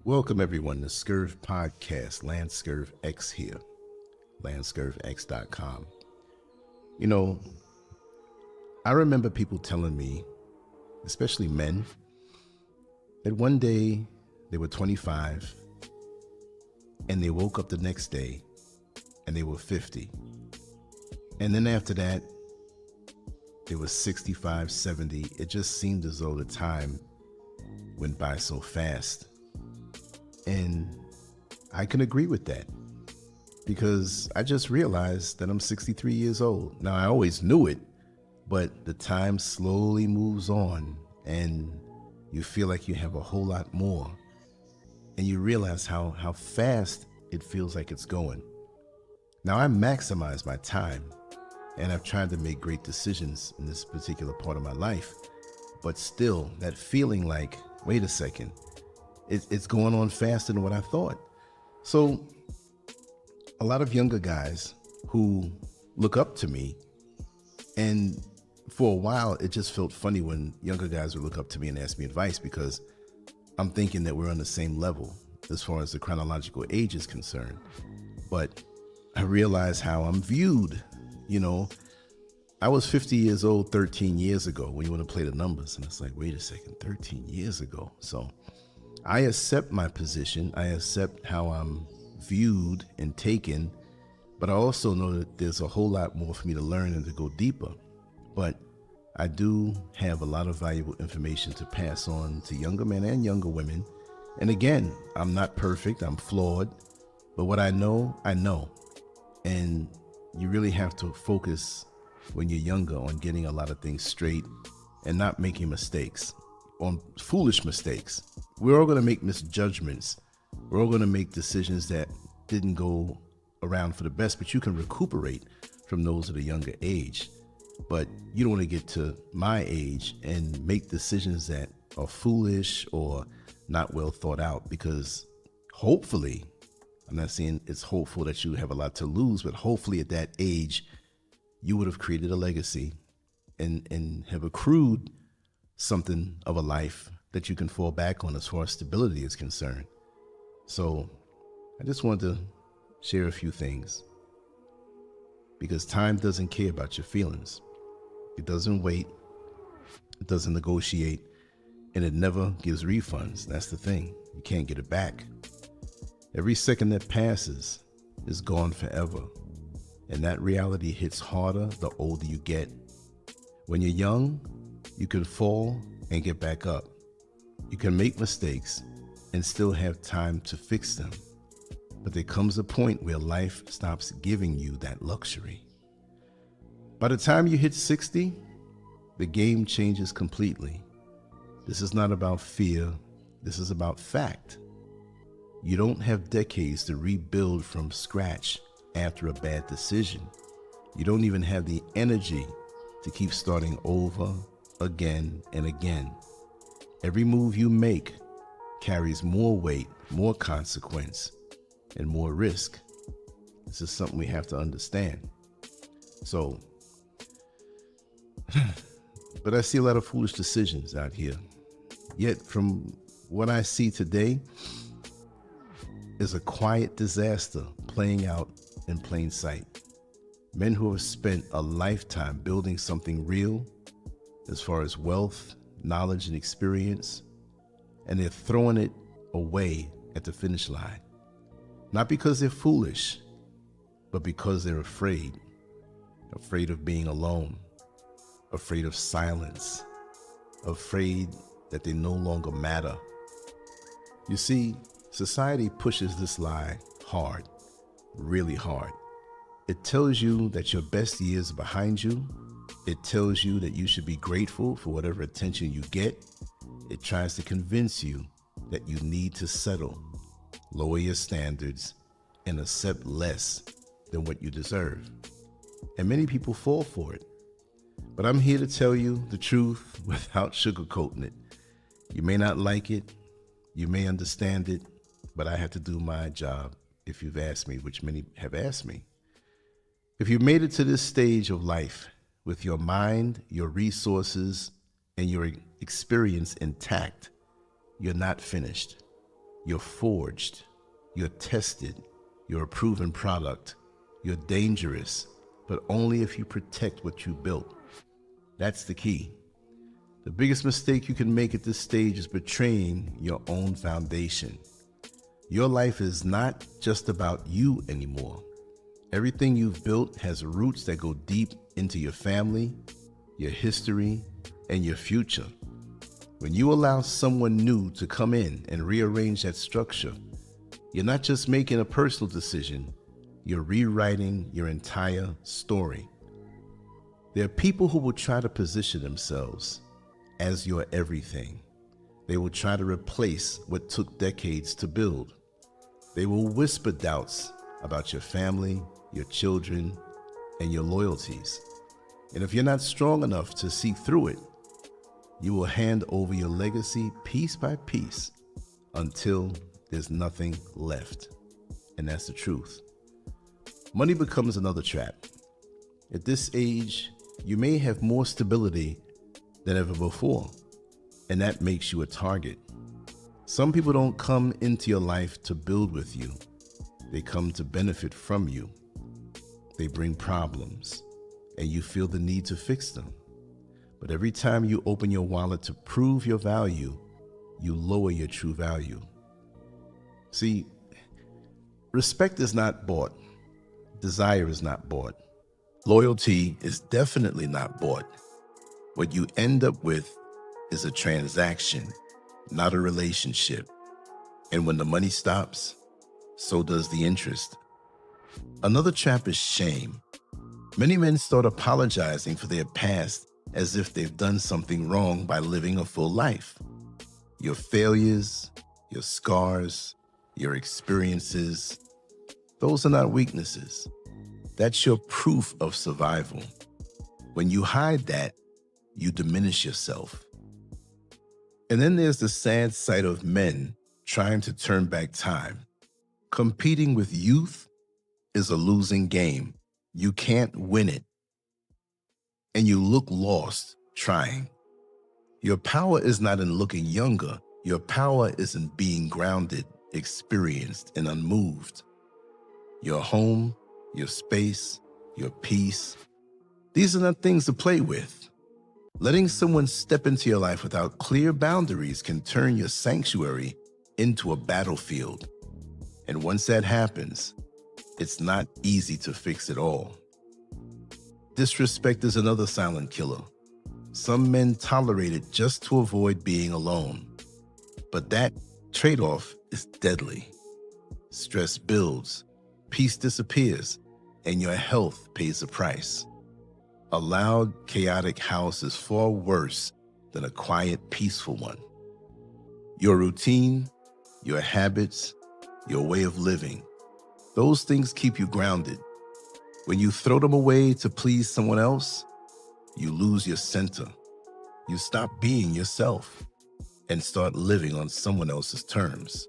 Welcome everyone to Scurv Podcast, LanceScurvX here, LanceScurvX.com. You know, I remember people telling me, especially men, that one day they were 25 and they woke up the next day and they were 50. And then after that, they were 65, 70. It just seemed as though the time went by so fast. And I can agree with that because I just realized that I'm 63 years old. Now, I always knew it, but the time slowly moves on and you feel like you have a whole lot more. And you realize how fast it feels like it's going. Now, I maximize my time and I've tried to make great decisions in this particular part of my life. But still, that feeling like, wait a second, it's going on faster than what I thought. So a lot of younger guys who look up to me, and for a while, it just felt funny when younger guys would look up to me and ask me advice because I'm thinking that we're on the same level as far as the chronological age is concerned. But I realize how I'm viewed. You know, I was 50 years old 13 years ago when you want to play the numbers. And it's like, wait a second, 13 years ago. So I accept my position. I accept how I'm viewed and taken, but I also know that there's a whole lot more for me to learn and to go deeper. But I do have a lot of valuable information to pass on to younger men and younger women. And again, I'm not perfect, I'm flawed, but what I know, I know. And you really have to focus when you're younger on getting a lot of things straight and not making mistakes, on foolish mistakes. We're all going to make misjudgments. We're all going to make decisions that didn't go around for the best, but you can recuperate from those at a younger age. But you don't want to get to my age and make decisions that are foolish or not well thought out, because hopefully, I'm not saying it's hopeful that you have a lot to lose, but hopefully at that age, you would have created a legacy and have accrued something of a life that you can fall back on as far as stability is concerned. So I just wanted to share a few things, because time doesn't care about your feelings. It doesn't wait. It doesn't negotiate, and it never gives refunds. That's the thing. You can't get it back. Every second that passes is gone forever. And that reality hits harder the older you get. When you're young, you can fall and get back up. You can make mistakes and still have time to fix them. But there comes a point where life stops giving you that luxury. By the time you hit 60, the game changes completely. This is not about fear. This is about fact. You don't have decades to rebuild from scratch after a bad decision. You don't even have the energy to keep starting over again and again. Every move you make carries more weight, more consequence, and more risk. This is something we have to understand. So, but I see a lot of foolish decisions out here. Yet from what I see today is a quiet disaster playing out in plain sight. Men who have spent a lifetime building something real as far as wealth, knowledge, and experience, and they're throwing it away at the finish line. Not because they're foolish, but because they're afraid of being alone, afraid of silence, afraid that they no longer matter. You see, society pushes this lie hard, really hard. It tells you that your best years are behind you. It tells you that you should be grateful for whatever attention you get. It tries to convince you that you need to settle, lower your standards, and accept less than what you deserve. And many people fall for it. But I'm here to tell you the truth without sugarcoating it. You may not like it, you may understand it, but I have to do my job if you've asked me, which many have asked me. If you've made it to this stage of life with your mind, your resources, and your experience intact, you're not finished. You're forged, you're tested, you're a proven product. You're dangerous, but only if you protect what you built. That's the key. The biggest mistake you can make at this stage is betraying your own foundation. Your life is not just about you anymore. Everything you've built has roots that go deep into your family, your history, and your future. When you allow someone new to come in and rearrange that structure, you're not just making a personal decision, you're rewriting your entire story. There are people who will try to position themselves as your everything. They will try to replace what took decades to build. They will whisper doubts about your family, your children, and your loyalties. And if you're not strong enough to see through it, you will hand over your legacy piece by piece until there's nothing left. And that's the truth. Money becomes another trap. At this age, you may have more stability than ever before, and that makes you a target. Some people don't come into your life to build with you. They come to benefit from you. They bring problems, and you feel the need to fix them. But every time you open your wallet to prove your value, you lower your true value. See, respect is not bought. Desire is not bought. Loyalty is definitely not bought. What you end up with is a transaction, not a relationship. And when the money stops, so does the interest. Another trap is shame. Many men start apologizing for their past as if they've done something wrong by living a full life. Your failures, your scars, your experiences, those are not weaknesses. That's your proof of survival. When you hide that, you diminish yourself. And then there's the sad sight of men trying to turn back time. Competing with youth is a losing game. You can't win it. And you look lost trying. Your power is not in looking younger. Your power is in being grounded, experienced, and unmoved. Your home, your space, your peace, these are not things to play with. Letting someone step into your life without clear boundaries can turn your sanctuary into a battlefield. And once that happens, it's not easy to fix it all. Disrespect is another silent killer. Some men tolerate it just to avoid being alone. But that trade-off is deadly. Stress builds, peace disappears, and your health pays the price. A loud, chaotic house is far worse than a quiet, peaceful one. Your routine, your habits, your way of living, those things keep you grounded. When you throw them away to please someone else, you lose your center. You stop being yourself and start living on someone else's terms.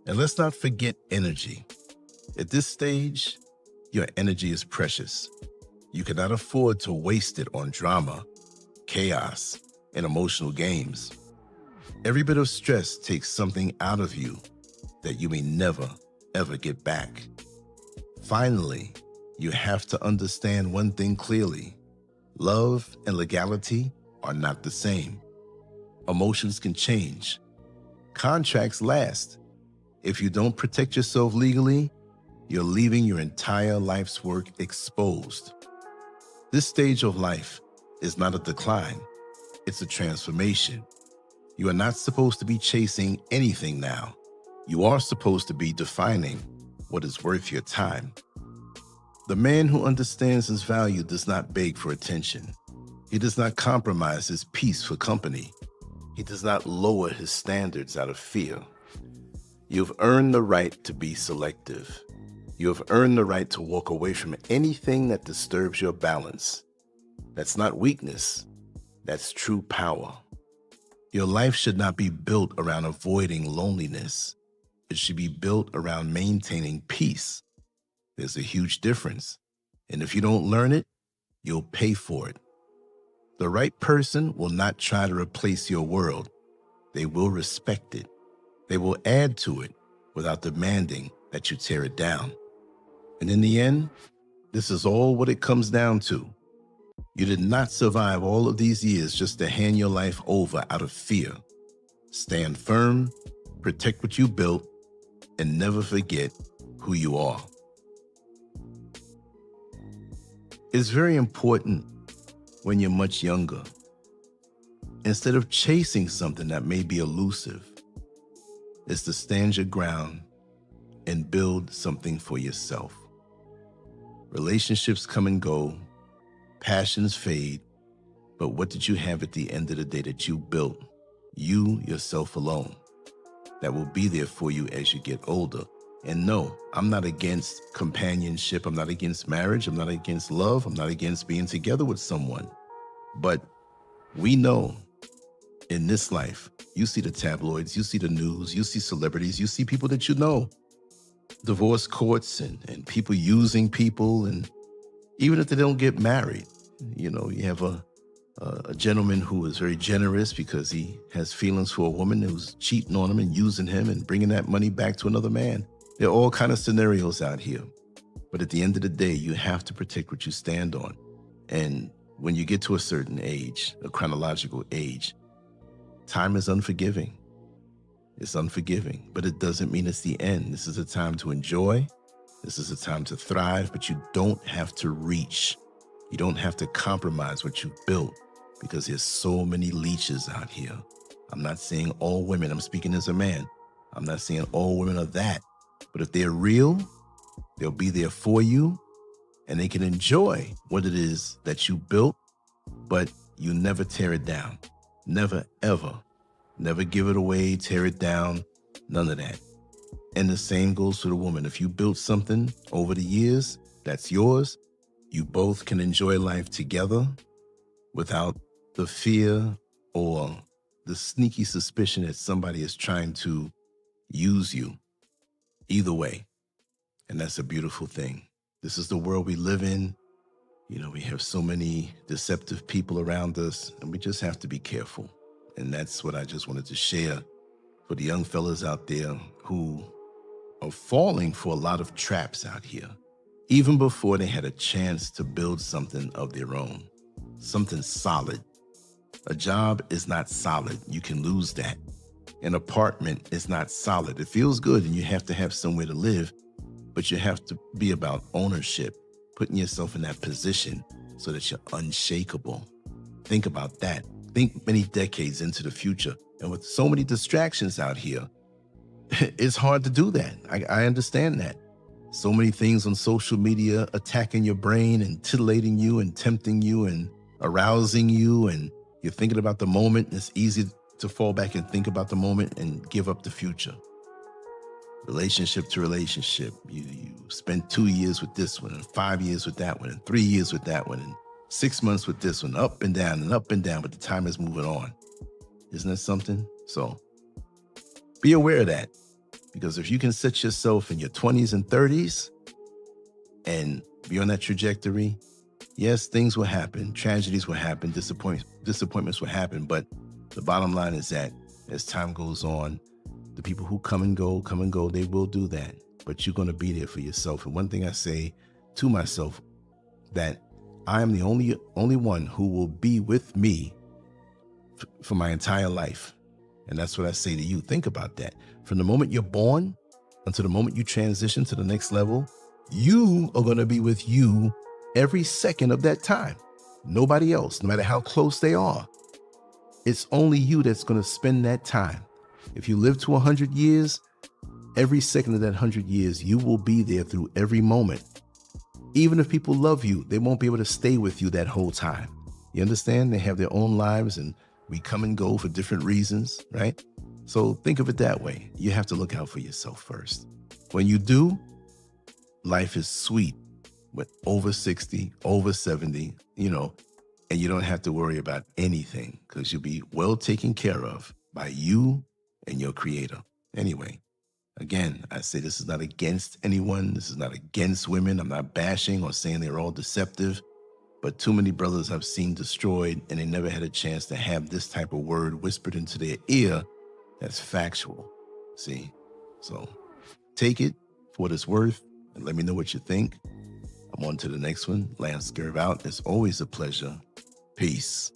And let's not forget energy. At this stage, your energy is precious. You cannot afford to waste it on drama, chaos, and emotional games. Every bit of stress takes something out of you that you may never, ever get back. Finally, you have to understand one thing clearly. Love and legality are not the same. Emotions can change. Contracts last. If you don't protect yourself legally, you're leaving your entire life's work exposed. This stage of life is not a decline, it's a transformation. You are not supposed to be chasing anything now. You are supposed to be defining what is worth your time. The man who understands his value does not beg for attention. He does not compromise his peace for company. He does not lower his standards out of fear. You've earned the right to be selective. You have earned the right to walk away from anything that disturbs your balance. That's not weakness. That's true power. Your life should not be built around avoiding loneliness. It should be built around maintaining peace. There's a huge difference. And if you don't learn it, you'll pay for it. The right person will not try to replace your world. They will respect it. They will add to it without demanding that you tear it down. And in the end, this is all what it comes down to. You did not survive all of these years just to hand your life over out of fear. Stand firm, protect what you built, and never forget who you are. It's very important when you're much younger, instead of chasing something that may be elusive, is to stand your ground and build something for yourself. Relationships come and go, passions fade, but what did you have at the end of the day that you built? You, yourself alone, that will be there for you as you get older. And no, I'm not against companionship. I'm not against marriage. I'm not against love. I'm not against being together with someone. But we know in this life, you see the tabloids, you see the news, you see celebrities, you see people that you know, divorce courts and people using people. And even if they don't get married, you know, you have a gentleman who is very generous because he has feelings for a woman who's cheating on him and using him and bringing that money back to another man. There are all kinds of scenarios out here. But at the end of the day, you have to protect what you stand on. And when you get to a certain age, a chronological age, time is unforgiving. It's unforgiving, but it doesn't mean it's the end. This is a time to enjoy. This is a time to thrive, but you don't have to reach. You don't have to compromise what you've built because there's so many leeches out here. I'm not saying all women, I'm speaking as a man. I'm not saying all women are that, but if they're real, they'll be there for you and they can enjoy what it is that you built, but you never tear it down. Never, ever. Never give it away, tear it down, none of that. And the same goes for the woman. If you built something over the years that's yours, you both can enjoy life together without the fear or the sneaky suspicion that somebody is trying to use you. Either way. And that's a beautiful thing. This is the world we live in. You know, we have so many deceptive people around us, and we just have to be careful. And that's what I just wanted to share for the young fellas out there who are falling for a lot of traps out here, even before they had a chance to build something of their own, something solid. A job is not solid. You can lose that. An apartment is not solid. It feels good and you have to have somewhere to live, but you have to be about ownership, putting yourself in that position so that you're unshakable. Think about that. Think many decades into the future. And with so many distractions out here, it's hard to do that. I understand that. So many things on social media attacking your brain and titillating you and tempting you and arousing you, and you're thinking about the moment. It's easy to fall back and think about the moment and give up the future. Relationship to relationship. You spend 2 years with this one and 5 years with that one and 3 years with that one and 6 months with this one, up and down, but the time is moving on. Isn't that something? So be aware of that, because if you can set yourself in your 20s and 30s and be on that trajectory, yes, things will happen, tragedies will happen, disappointments will happen, but the bottom line is that as time goes on, the people who come and go, they will do that, but you're going to be there for yourself. And one thing I say to myself, that I am the only one who will be with me for my entire life. And that's what I say to you. Think about that. From the moment you're born until the moment you transition to the next level, you are going to be with you every second of that time. Nobody else, no matter how close they are. It's only you that's going to spend that time. If you live to 100 years, every second of that 100 years, you will be there through every moment. Even if people love you, they won't be able to stay with you that whole time. You understand? They have their own lives and we come and go for different reasons, right? So think of it that way. You have to look out for yourself first. When you do, life is sweet with over 60, over 70, and you don't have to worry about anything because you'll be well taken care of by you and your creator. Anyway, again, I say this is not against anyone. This is not against women. I'm not bashing or saying they're all deceptive, but too many brothers I've seen destroyed and they never had a chance to have this type of word whispered into their ear that's factual. See? So take it for what it's worth and let me know what you think. I'm on to the next one. LanceScurv out. It's always a pleasure. Peace.